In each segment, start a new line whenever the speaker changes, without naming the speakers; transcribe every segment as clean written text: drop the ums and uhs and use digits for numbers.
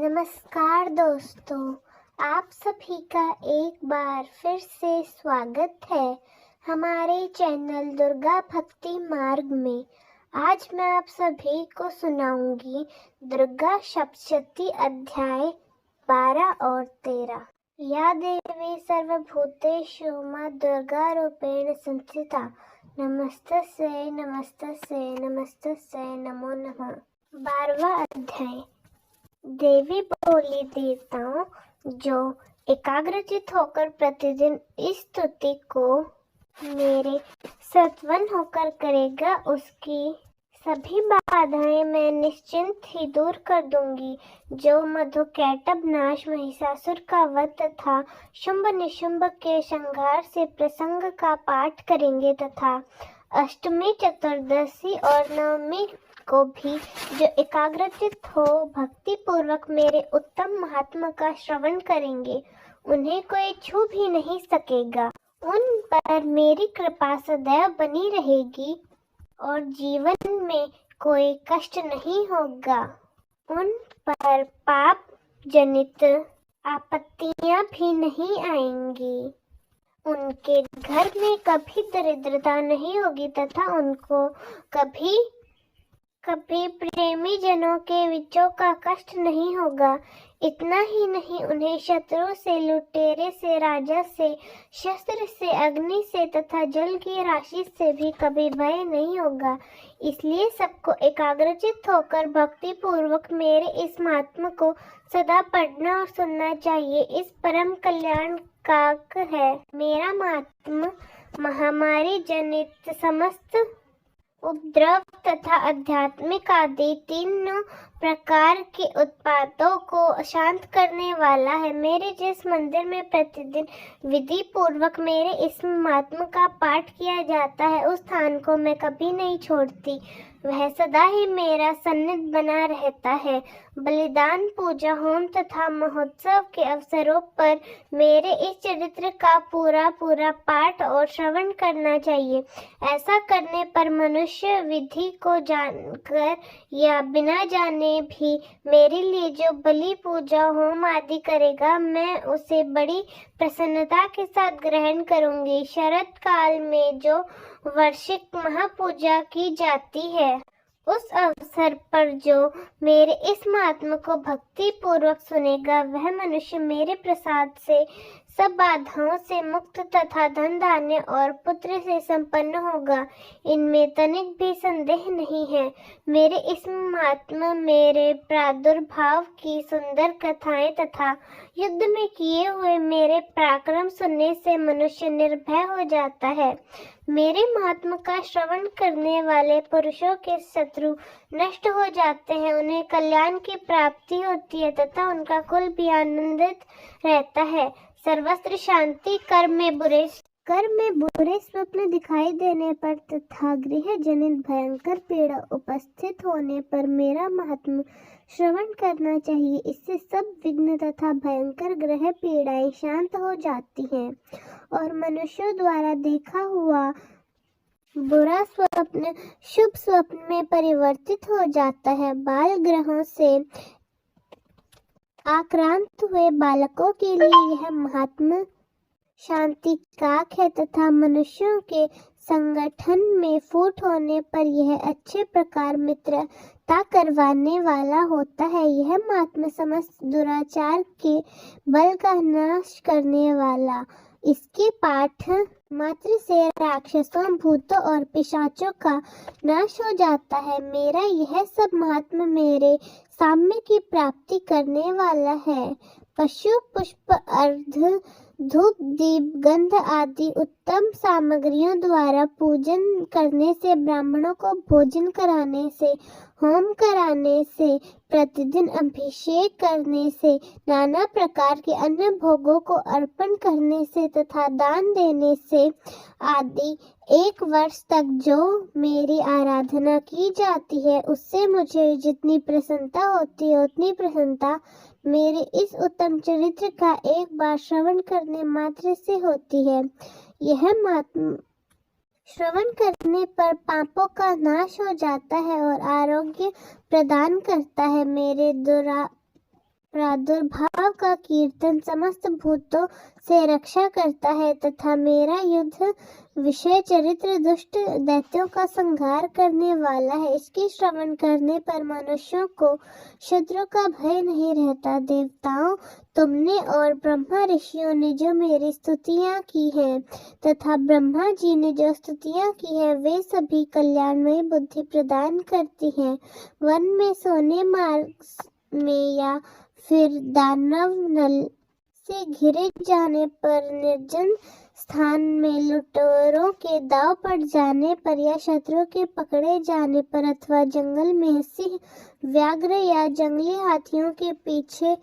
नमस्कार दोस्तों, आप सभी का एक बार फिर से स्वागत है हमारे चैनल दुर्गा भक्ति मार्ग में। आज मैं आप सभी को सुनाऊंगी दुर्गा सप्तशती अध्याय 12 और 13। या देवी सर्वभूतेषु मां दुर्गा रूपेण संस्थिता नमस्तस्यै नमस्तस्यै नमस्तस्यै नमो नमः। 12वां अध्याय। देवी बोली, देवताओं जो एकाग्रचित होकर प्रतिदिन इस स्तुति को मेरे सत्वन होकर करेगा, उसकी सभी बाधाएं मैं निश्चिंत ही दूर कर दूंगी। जो मधुकैटभ नाश, महिषासुर का वध तथा शुंभ निशुंभ के संहार से प्रसंग का पाठ करेंगे तथा अष्टमी, चतुर्दशी और नवमी को भी जो एकाग्रचित हो भक्ति पूर्वक मेरे उत्तम महात्मा का श्रवण करेंगे, उन्हें कोई छू भी नहीं सकेगा। उन पर मेरी कृपा सदैव बनी रहेगी और जीवन में कोई कष्ट नहीं होगा। उन पर पाप जनित आपत्तियां भी नहीं आएंगी। उनके घर में कभी दरिद्रता नहीं होगी तथा उनको कभी प्रेमी जनों के विचों का कष्ट नहीं होगा। इतना ही नहीं, उन्हें शत्रु से, लुटेरे से, राजा से, शस्त्र से, अग्नि से तथा जल की राशि से भी कभी भय नहीं होगा। इसलिए सबको एकाग्रचित होकर भक्ति पूर्वक मेरे इस महात्मा को सदा पढ़ना और सुनना चाहिए। इस परम कल्याण कारक है। मेरा महात्मा महामारी जनित समस्त उपद्रव तथा आध्यात्मिक आदि तीनों प्रकार के उत्पातों को शांत करने वाला है। मेरे जिस मंदिर में प्रतिदिन विधि पूर्वक मेरे इस महात्मा का पाठ किया जाता है, उस स्थान को मैं कभी नहीं छोड़ती। वह सदा ही मेरा सन्निध बना रहता है। बलिदान, पूजा, होम तथा महोत्सव के अवसरों पर मेरे इस चरित्र का पूरा पाठ और श्रवण करना चाहिए। ऐसा करने पर मनुष्य विधि को जानकर या बिना जाने भी मेरे लिए जो बलि, पूजा, होम आदि करेगा, मैं उसे बड़ी प्रसन्नता के साथ ग्रहण करूंगी। शरद काल में जो वार्षिक महापूजा की जाती है, उस अवसर पर जो मेरे इस महात्मा को भक्ति पूर्वक सुनेगा, वह मनुष्य मेरे प्रसाद से सब बाधाओं से मुक्त तथा धन धान्य और पुत्र से संपन्न होगा। इनमें तनिक भी संदेह नहीं है। मेरे इस महात्मा मेरे प्रादुर्भाव की सुंदर कथाएं तथा युद्ध में किए हुए मेरे पराक्रम सुनने से मनुष्य निर्भय हो जाता है। मेरे महात्मा का श्रवण करने वाले पुरुषों के शत्रु नष्ट हो जाते हैं, उन्हें कल्याण की प्राप्ति होती है तथा उनका कुल भी आनंदित रहता है। सर्वत्र शांति। कर्म में बुरे स्वप्न दिखाई देने पर तथा गृह जनित भयंकर पीड़ा उपस्थित होने पर मेरा महात्मा श्रवण करना चाहिए। इससे सब विघ्न तथा भयंकर ग्रह पीड़ाएं शांत हो जाती हैं और मनुष्यों द्वारा देखा हुआ बुरा स्वप्न शुभ स्वप्न में परिवर्तित हो जाता है। बाल ग्रहों से आक्रांत हुए बालकों के लिए यह महात्मा शांति काक है तथा मनुष्यों के संगठन में फूट होने पर यह अच्छे प्रकार मित्रता करवाने वाला होता है। यह महात्मा समस्त दुराचार के बल का नाश करने वाला। इसके पाठ मात्र से राक्षसों, भूतों और पिशाचों का नाश हो जाता है। मेरा यह सब महात्मा मेरे साम्य की प्राप्ति करने वाला है। पशु, पुष्प, अर्घ, धूप, दीप, गंध आदि उत्तम सामग्रियों द्वारा पूजन करने से, ब्राह्मणों को भोजन कराने से, होम कराने से, प्रतिदिन अभिषेक करने से, नाना प्रकार के अन्य भोगों को अर्पण करने से तथा दान देने से आदि 1 वर्ष तक जो मेरी आराधना की जाती है, उससे मुझे जितनी प्रसन्नता होती है, उतनी प्रसन्नता मेरे इस उत्तम चरित्र का एक बार श्रवण करने मात्र से होती है। यह महात्मा श्रवण करने पर पापों का नाश हो जाता है और आरोग्य प्रदान करता है। मेरे प्रादुर्भाव का कीर्तन समस्त भूतों से रक्षा करता है तथा मेरा युद्ध विषय चरित्र दुष्ट दैत्यों का संहार करने वाला है। इसके श्रवण करने पर मनुष्यों को शत्रु का भय नहीं रहता। देवताओं, तुमने और ब्रह्मा ऋषियों ने जो मेरी स्तुतियां की हैं तथा ब्रह्मा जी ने जो स्तुतियां की हैं वे सभी कल्याणमयी बुद्धि प्रदान करती हैं। वन में सोने मार्ग में या फिर दानव नल से घिरे जाने पर, निर्जन स्थान में लुटेरों के दांव पड़ जाने पर या शत्रु के पकड़े जाने पर अथवा जंगल में सिंह, व्याघ्र या जंगली हाथियों के पीछे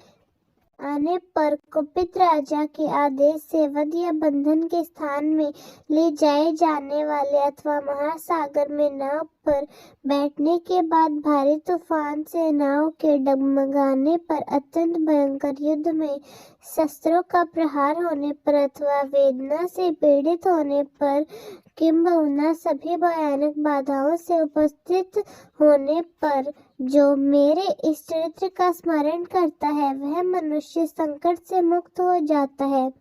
आने पर कुपित राजा के आदेश से वध या बंधन के स्थान में ले जाए जाने वाले अथवा महासागर में नाव पर बैठने के बाद भारी तूफान से नाव के डगमगाने पर, अत्यंत भयंकर युद्ध में शस्त्रों का प्रहार होने पर अथवा वेदना से पीड़ित होने पर, किंबहुना सभी भयानक बाधाओं से उपस्थित होने पर जो मेरे इस चरित्र का स्मरण करता है वह मनुष्य संकट से मुक्त हो जाता है।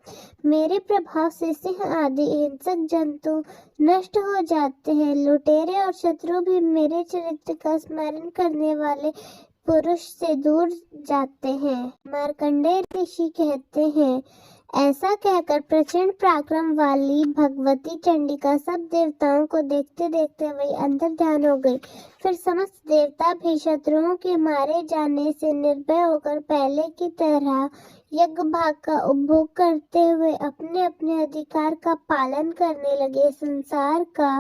मेरे प्रभाव से सिंह आदि हिंसक जंतु नष्ट हो जाते हैं। लुटेरे और शत्रु भी मेरे चरित्र का स्मरण करने वाले पुरुष से दूर जाते हैं। मार्कंडेय ऋषि कहते हैं, ऐसा कहकर प्रचंड पराक्रम वाली भगवती चंडिका सब देवताओं को देखते देखते वही अंतर ध्यान हो गई। फिर समस्त देवता भी शत्रुओं के मारे जाने से निर्भय होकर पहले की तरह यज्ञ भाग का उपभोग करते हुए अपने अपने अधिकार का पालन करने लगे। संसार का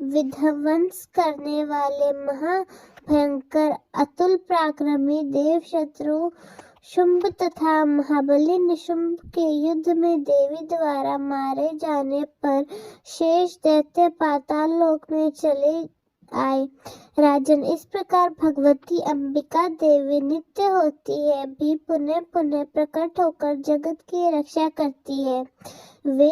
विध्वंस करने वाले महाभयंकर अतुल पराक्रमी देव शत्रु शुंभ तथा महाबली निशुंभ के युद्ध में देवी द्वारा मारे जाने पर शेष दैत्य पाताल लोक में चले आए। राजन, इस प्रकार भगवती अंबिका देवी नित्य होती है भी पुनः पुनः प्रकट होकर जगत की रक्षा करती है। वे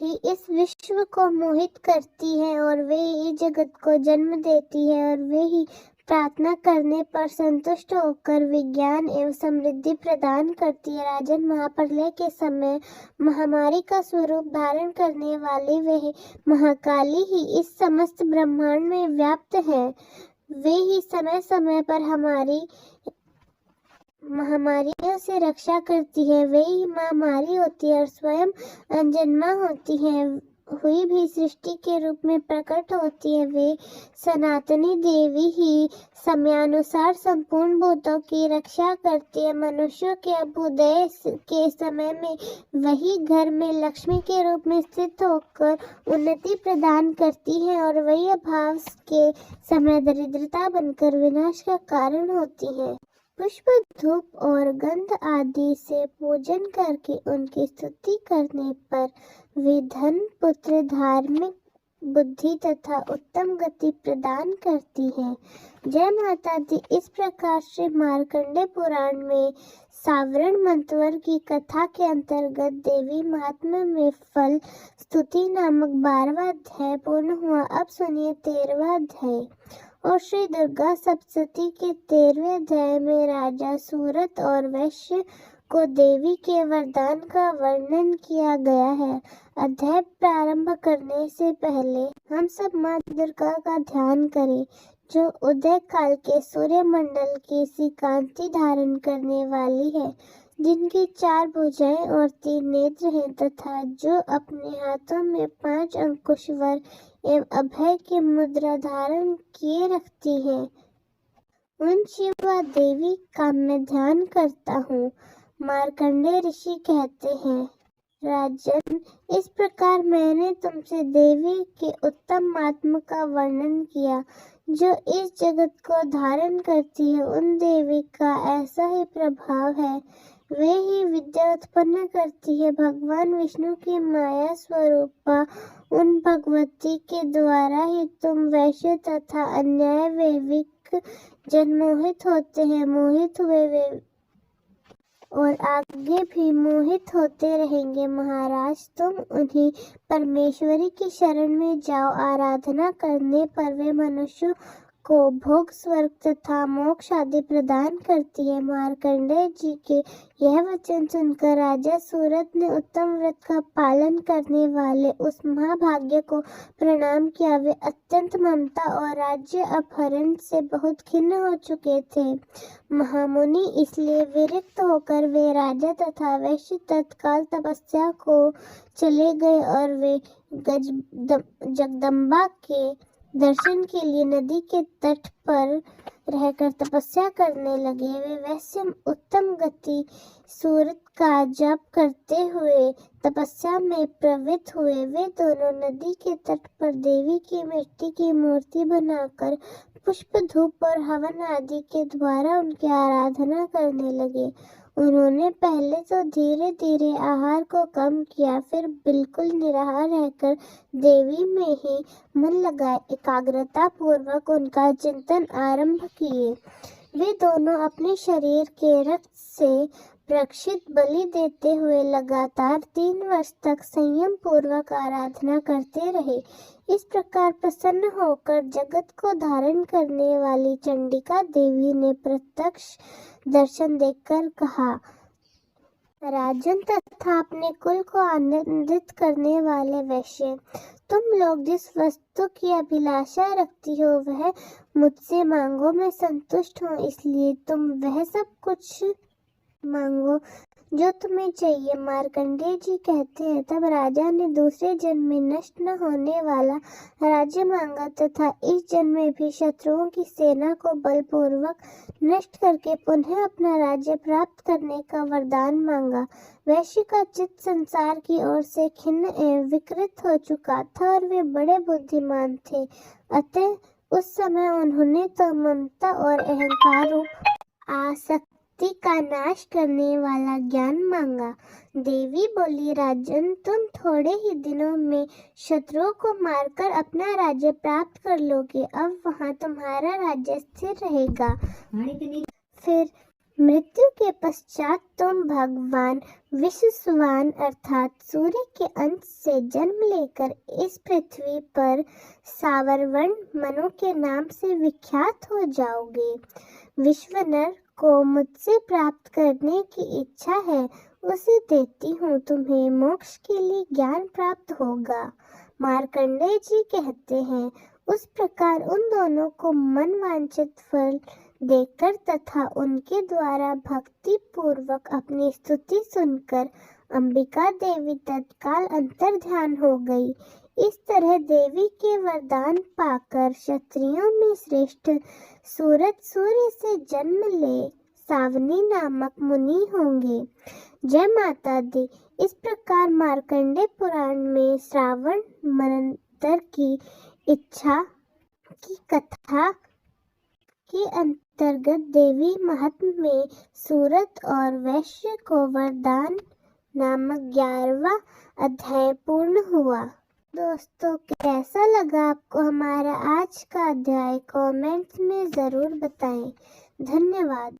ही इस विश्व को मोहित करती है और वे ही जगत को जन्म देती है और वे ही प्रार्थना करने पर संतुष्ट होकर विज्ञान एवं समृद्धि प्रदान करती है। राजन, महाप्रलय के समय महामारी का स्वरूप धारण करने वाली वे महाकाली ही इस समस्त ब्रह्मांड में व्याप्त है। वे ही समय समय पर हमारी महामारियों से रक्षा करती है। वे ही महामारी होती है और स्वयं अनजन्मा होती है, हुई भी सृष्टि के रूप में प्रकट होती है। वे सनातनी देवी ही समयानुसार संपूर्ण भूतों की रक्षा करती है। मनुष्यों के अभ्युदय के समय में वही घर में लक्ष्मी के रूप में स्थित होकर उन्नति प्रदान करती है और वही अभाव के समय दरिद्रता बनकर विनाश का कारण होती है। पुष्प, धूप और गंध आदि से पूजन करके उनकी स्तुति करने पर वे धन, पुत्र, धार्मिक बुद्धि तथा उत्तम गति प्रदान करती है। जय माता दी। इस प्रकार से मार्कंडेय पुराण में सावरण मंतवर की कथा के अंतर्गत देवी महात्म्य में फल स्तुति नामक 12वां अध्याय पूर्ण हुआ। अब सुनिए 13वां अध्याय। और श्री दुर्गा सप्तशती के 13वें अध्याय में राजा सूरत और वैश्य को देवी के वरदान का वर्णन किया गया है। अध्याय प्रारंभ करने से पहले हम सब माँ दुर्गा का ध्यान करें, जो उदय काल के सूर्य मंडल की सी कांति धारण करने वाली है, जिनकी 4 भुजाएं और 3 नेत्र हैं तथा जो अपने हाथों में 5 अंकुश वर एवं अभय की मुद्रा धारण किए रखती है। उन शिवा देवी का मैं ध्यान करता हूँ। मार्कंडेय ऋषि कहते हैं, राजन, इस प्रकार मैंने तुमसे देवी के उत्तम महात्म्य का वर्णन किया, जो इस जगत को धारण करती है। उन देवी का ऐसा ही प्रभाव है। वे ही विद्या उत्पन्न करती है। भगवान विष्णु की माया स्वरूपा उन भगवती के द्वारा ही तुम वैश्य तथा अन्याय वैविक जन मोहित होते हैं। मोहित हुए वे और आगे भी मोहित होते रहेंगे। महाराज, तुम उन्हीं परमेश्वरी की शरण में जाओ। आराधना करने पर वे मनुष्यों को भोग, स्वर्ग तथा मोक्ष आदि प्रदान करती है। मार्कंडेय जी के यह वचन सुनकर राजा सूरत ने उत्तम व्रत का पालन करने वाले उस महाभाग्य को प्रणाम किया। वे अत्यंत ममता और राज्य अपहरण से बहुत खिन्न हो चुके थे। महामुनि इसलिए विरक्त होकर वे राजा तथा वैश्य तत्काल तपस्या को चले गए और वे जगदम्बा के दर्शन के लिए नदी के तट पर रहकर तपस्या करने लगे। वे वैसे उत्तम गति सूरत का जप करते हुए तपस्या में प्रवृत्त हुए। वे दोनों नदी के तट पर देवी की मिट्टी की मूर्ति बनाकर पुष्प, धूप और हवन आदि के द्वारा उनकी आराधना करने लगे। उन्होंने पहले तो धीरे धीरे आहार को कम किया, फिर बिल्कुल निराहार रहकर देवी में ही मन लगाए एकाग्रता पूर्वक उनका चिंतन आरंभ किए। वे दोनों अपने शरीर के रक्त से प्रक्षित बलि देते हुए लगातार 3 वर्ष तक संयम पूर्वक आराधना करते रहे। इस प्रकार प्रसन्न होकर जगत को धारण करने वाली चंडिका देवी ने प्रत्यक्ष दर्शन देकर कहा, राजन तथा अपने कुल को आनंदित करने वाले वैश्य, तुम लोग जिस वस्तु की अभिलाषा रखती हो वह मुझसे मांगो, मैं संतुष्ट हूँ, इसलिए तुम वह सब कुछ मांगो जो तुम्हें चाहिए। मार्कंडेय जी कहते हैं, तब राजा ने दूसरे जन्म में नष्ट न होने वाला राज्य मांगा तथा इस जन्म में भी शत्रुओं की सेना को बलपूर्वक नष्ट करके पुनः अपना राज्य प्राप्त करने का वरदान मांगा। वैश्य का चित्त संसार की ओर से खिन्न एवं विकृत हो चुका था और वे बड़े बुद्धिमान थे, अतः उस समय उन्होंने तो ममता और अहंकार रूप आसक्ति का नाश करने वाला ज्ञान मांगा। देवी बोली, राजन तुम थोड़े ही दिनों में शत्रुओं को मारकर अपना राज्य प्राप्त कर लोगे। अब वहां तुम्हारा राज्य स्थिर रहेगा। फिर मृत्यु के पश्चात तुम भगवान विश्ववान अर्थात सूर्य के अंश से जन्म लेकर इस पृथ्वी पर सावरवर्ण मनु के नाम से विख्यात हो जाओगे। विश्वनर को मुझसे प्राप्त करने की इच्छा है, उसे देती हूँ, तुम्हें मोक्ष के लिए ज्ञान प्राप्त होगा। मार्कंडेय जी कहते हैं, उस प्रकार उन दोनों को मनवांछित फल देकर तथा उनके द्वारा भक्ति पूर्वक अपनी स्तुति सुनकर अंबिका देवी तत्काल अंतर ध्यान हो गई। इस तरह देवी के वरदान पाकर क्षत्रियों में श्रेष्ठ सूरत सूर्य से जन्म ले सावनी नामक मुनि होंगे। जय माता दी। इस प्रकार मार्कंडेय पुराण में श्रावण मनंतर की इच्छा की कथा के अंतर्गत देवी महत्व में सूरत और वैश्य को वरदान नामक 11वां अध्याय पूर्ण हुआ। दोस्तों, कैसा लगा आपको हमारा आज का अध्याय? कमेंट्स में जरूर बताएं। धन्यवाद।